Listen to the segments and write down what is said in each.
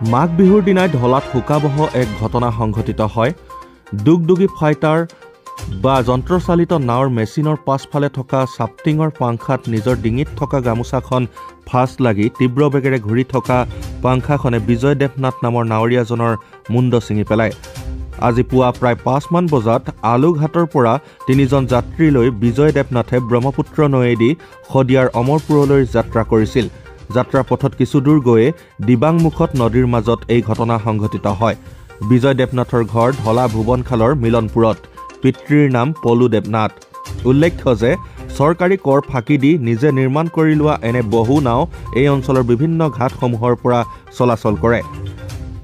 মাঘ বিহুৰ দিনাই ঢলাত শোকাবহ এক ঘটনা সংঘটিত হয়। দুগদুগী ফাইটাৰ বা যন্ত্ৰচালিত নাওৰ মেচিনৰ পাছফালে থকা চাপটিঙৰ পাংখাত নিজৰ ডিঙিত থকা গামোচাখন ফাঁচ লাগি তীব্ৰ বেগেৰে ঘূৰি থকা পাংখাখনে বিজয় দেৱনাথ নামৰ নাৱৰীয়াজনৰ মুণ্ড ছিঙি পেলায়। আজি পুৱা প্ৰায় 5 মান বজাত আলুঘাটৰ পৰা 3জন যাত্ৰী লৈ বিজয় দেৱনাথে ব্ৰহ্মপুত্ৰ নৈয়েদি শদিয়াৰ অমৰপুৰলৈ যাত্ৰা কৰিছিল। যাত্ৰাৰ পথত কিছু দূৰ গৈয়ে দিবাংমুখত নদীৰ মাজত এই ঘটনা সংঘটিত হয়। বিজয় দেৱনাথৰ ঘৰ ঢলা ভুৱনখালৰ মিলনপুৰত। পিতৃৰ নাম পলু দেৱনাথ। উল্লেখ্য যে চৰকাৰী কৰ ফাঁকি দি নিজে নিৰ্মাণ কৰি লোৱা এনে বহু নাও এই অঞ্চলৰ বিভিন্ন ঘাটসমূহৰ পৰা চলাচল কৰে।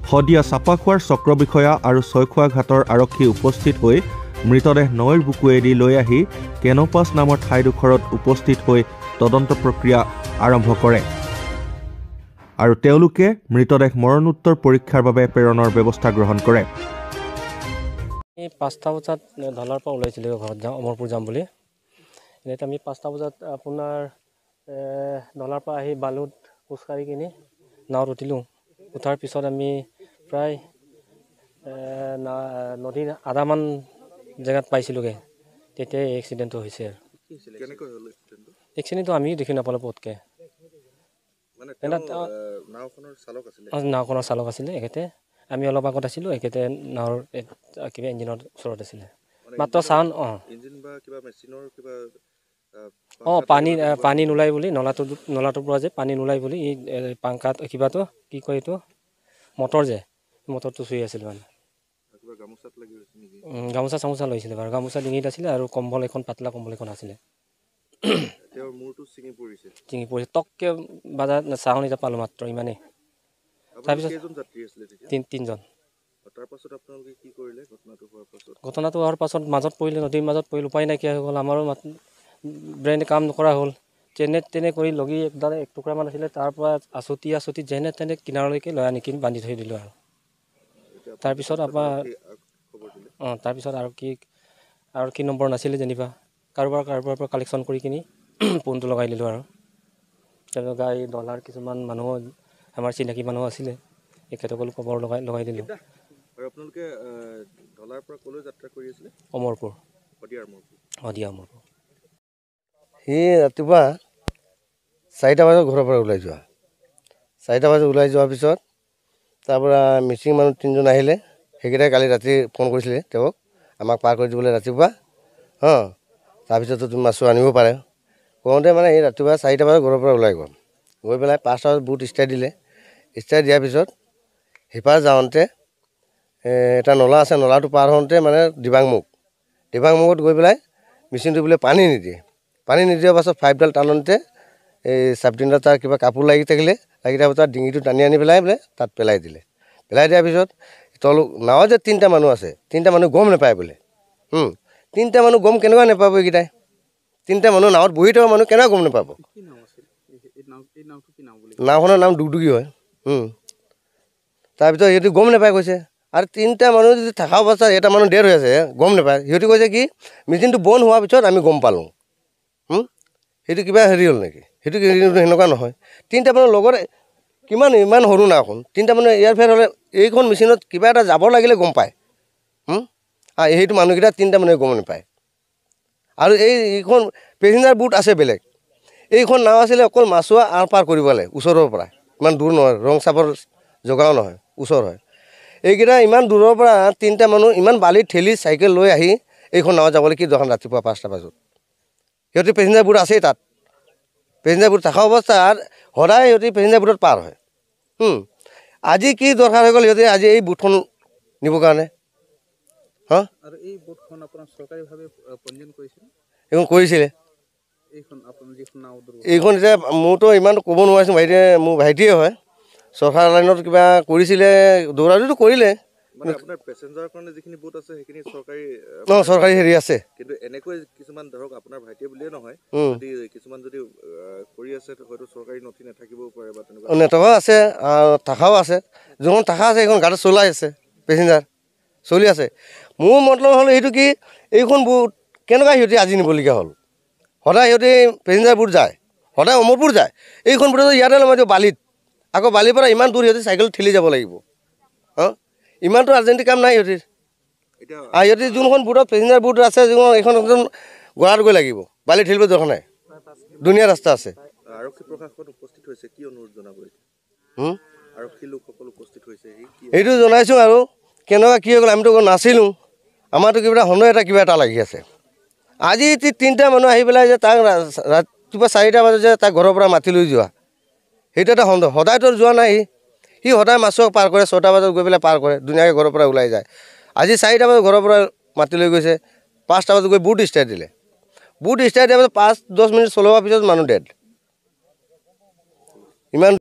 শদিয়া চাপাখোৱাৰ চক্ৰ বিষয়া আৰু ছয়খোৱা ঘাটৰ আৰক্ষী উপস্থিত হৈ মৃতদেহ নৈৰ বুকুৱেদি লৈ আহি কেনপাছ নামৰ ঠাইডোখৰত উপস্থিত হৈ তদন্ত প্ৰক্ৰিয়া আৰম্ভ কৰে আৰু তেওঁলোকে মৃতদেহ মৰণোত্তৰ পৰীক্ষাৰ বাবে প্ৰেৰণৰ ব্যৱস্থা গ্ৰহণ কৰে। 5টা বজাত ঢলাৰ পৰা ওলাইছিলোঁ ঘৰত যাওঁ, অমৰপুৰ যাম বুলি। এনেকৈ আমি 5টা বজাত আপোনাৰ ঢলাৰ পৰা আহি বালুত খোজকাঢ়ি কিনি নাৱত উঠিলোঁ। উঠাৰ পিছত আমি প্ৰায় নদীৰ আধামান জেগাত পাইছিলোঁগৈ। তেতিয়াই এক্সিডেণ্টটো হৈছে আৰু এক্সিডেণ্টটো আমি দেখি নাপালোঁ পটকৈ। নাওখনৰ চালক আছিলে এখেতে। আমি অলপ আগত আছিলোঁ, এখেতে নাৱৰ কিবা ইঞ্জিনৰ ওচৰত আছিলে। মাত্ৰ চাউণ্ড পানী নোলাই বুলি, নলাটোৰ পৰা যে পানী নোলাই বুলি এই পাংখাত কিবাটো কি কয় এইটো মটৰটো চুই আছিল মানে। গামোচা চামোচা লৈছিলে বাৰু, গামোচা ডিঙিত আছিলে আৰু কম্বল এখন, পাতলা কম্বল এখন আছিলে। ছিঙি পৰিছে টককৈ বাজাত চাউণ্ড এটা পালোঁ মাত্ৰ, ইমানেই। তাৰপিছত 3জন। ঘটনাটো হোৱাৰ পাছত মাজত পৰিলে, নদীৰ মাজত পৰিলে, উপায় নাইকিয়া হৈ গ'ল। আমাৰো ব্ৰেইন কাম নকৰা হ'ল। তেনে কৰি লগি এক টুকুৰামান আছিলে, তাৰ পৰা আচুতি যেনে তেনে কিনাৰলৈকে লৈ আনি কিনি বান্ধি থৈ দিলোঁ আৰু। তাৰপিছত তাৰপিছত আৰু কি নম্বৰ নাছিলে যেনিবা, কাৰোবাৰ পৰা কালেকশ্যন কৰি কিনি ফোনটো লগাই দিলোঁ আৰু। তেওঁলোকে এই ডলাৰ কিছুমান মানুহ, আমাৰ চিনাকি মানুহ আছিলে, এখেতসকলো খবৰ লগাই দিলোঁ। অমৰপুৰ। শদিয়া অমৰপুৰ। সি ৰাতিপুৱা 4টা বজাত ঘৰৰ পৰা ওলাই যোৱা। 4টা বজাত ওলাই যোৱাৰ পিছত তাৰপৰা মিচিং মানুহ 3জন আহিলে। সেইকেইটাই কালি ৰাতি ফোন কৰিছিলে তেওঁক, আমাক পাৰ কৰি দিবলৈ ৰাতিপুৱা। তাৰপিছতো তুমি মাছো আনিব পাৰে কওঁতে মানে এই ৰাতিপুৱা 4টা বজাত ঘৰৰ পৰা ওলাই গৈ পেলাই 5টা বজাত বুট ষ্টাৰ্ট দিলে। ষ্টাৰ্ট দিয়াৰ পিছত সিপাৰ যাওঁতে এটা নলা আছে, নলাটো পাৰ হওঁতে মানে দিবাংমুখত গৈ পেলাই মেচিনটো বোলে পানী নিদিয়াৰ পাছত পাইপডাল টানোতে এই চাবডিনাৰ তাৰ কিবা কাপোৰ লাগি থকাৰ পিছত ডিঙিটো টানি আনি পেলাই বোলে তাত পেলাই দিয়াৰ পিছত নাৱত যে 3টা মানুহ আছে, 3টা মানুহ গম নাপায় বোলে। 3টা মানুহ গম কেনেকুৱা নাপাব? এইকেইটাই 3টা মানুহ নাৱত বহি থকা মানুহ কেনেকুৱা গম নাপাব? নাওখনৰ নাম দুগদুগী হয়। তাৰপিছত সিহঁতি গম নাপায় কৈছে। আৰু 3টা মানুহ যদি থকা অৱস্থাত এটা মানুহ ডেৰ হৈ আছে, গম নাপায়। সিহঁতি কৈছে কি মেচিনটো বন্ধ হোৱাৰ পিছত আমি গম পালোঁ। সেইটো কিবা হেৰি হ'ল নেকি? সেইটো সেনেকুৱা নহয়। 3টা মানুহ লগতে ইমান সৰু নাওখন, 3টা মানুহ ইয়াৰ ফেৰ হ'লে এইখন মেচিনত কিবা এটা যাব লাগিলে গম পায়। সেইটো মানুহকেইটা 3টা মানুহে গম নাপায়। আৰু এইখন পেচেঞ্জাৰ বুট আছে বেলেগ। এইখন নাও আছিলে অকল মাছুৱা আৰ পাৰ কৰিব লাগে ওচৰৰ পৰা, ইমান দূৰ নহয়, ৰং চাপৰ জগাও নহয়, ওচৰ হয়। এইকেইটা ইমান দূৰৰ পৰা 3টা মানুহ ইমান বালিত ঠেলি চাইকেল লৈ আহি এইখন নাও যাবলৈ কি দৰকাৰ? ৰাতিপুৱা 5টা বজাত সিহঁতি পেচেঞ্জাৰ বুট আছেই তাত। পেচেঞ্জাৰ বুট থকা অৱস্থাত সদায় সিহঁতি পেচেঞ্জাৰ বুটত পাৰ হয়। আজি কি দৰকাৰ হৈ গ'ল সিহঁতে আজি এই বুটখন নিবৰ কাৰণে? এইখন কৰিছিলে। এইখন এতিয়া মোৰতো ইমান ক'ব নোৱাৰিছোঁ, মোৰ ভাইটিয়ে হয়। চৰকাৰ লাইনত কিবা কৰিছিলে, দৌৰাটো কৰিলে। চৰকাৰী হেৰি আছে। কিন্তু এনেকৈ কিছুমান ধৰক আপোনাৰ ভাইটিয়ে বুলিয়ে নহয়, কিছুমান যদি কৰি আছে হয়তো চৰকাৰী নথি নাথাকিবও পাৰে বা তেনেকুৱা। নেটকা আছে, থাকাও আছে। যোনখন থাকা আছে সেইখন গাড়ী চলাই আছে, পেচেঞ্জাৰ চলি আছে। মোৰ মতলব হ'ল সেইটো কি, এইখন বুট কেনেকুৱা সিহঁতি আজি নিবলগীয়া হ'ল? সদায় সিহঁতি পেচেঞ্জাৰ বুট যায়, সদায় অমৰপুৰ যায়। এইখন বুটত ইয়াতে নমাই দিওঁ বালিত, আকৌ বালিৰ পৰা ইমান দূৰ সিহঁতে চাইকেল ঠেলি যাব লাগিব অঁ ইমানটো আৰ্জেণ্টি কাম নাই সিহঁতিৰ সিহঁতি যোনখন বুটত পেচেঞ্জাৰ বুট আছে যোনখন এইখন একদম গড়াত গৈ লাগিব বালি ঠেলিব দৰকাৰ নাই ধুনীয়া ৰাস্তা আছে আৰক্ষী প্ৰশাসন উপস্থিত হৈছে কি অনুৰোধ জনাব আৰক্ষী লোকসকল উপস্থিত হৈছে এইটো জনাইছোঁ আৰু কেনেকুৱা কি হৈ গ'ল আমিতো নাছিলোঁ আমাৰতো কিবা সন্দেহ কিবা এটা লাগি আছে আজি 3টা মানুহ আহি পেলাই যে তাক ৰাতিপুৱা 4টা বজাত যে তাক ঘৰৰ পৰা মাতি লৈ যোৱা সেইটো এটা সন্দেহ সদায়তো যোৱা নাই সি সদায় মাছক পাৰ কৰে 6টা বজাত গৈ পেলাই পাৰ কৰে ধুনীয়াকৈ ঘৰৰ পৰা ওলাই যায় আজি 4টা বজাত ঘৰৰ পৰা মাতি লৈ গৈছে 5টা বজাত গৈ বুট ষ্টাৰ্ট দিলে বুট ষ্টাৰ্ট দিয়াৰ পাছত 5-10 মিনিট চলোৱাৰ পিছত মানুহ ডেড ইমান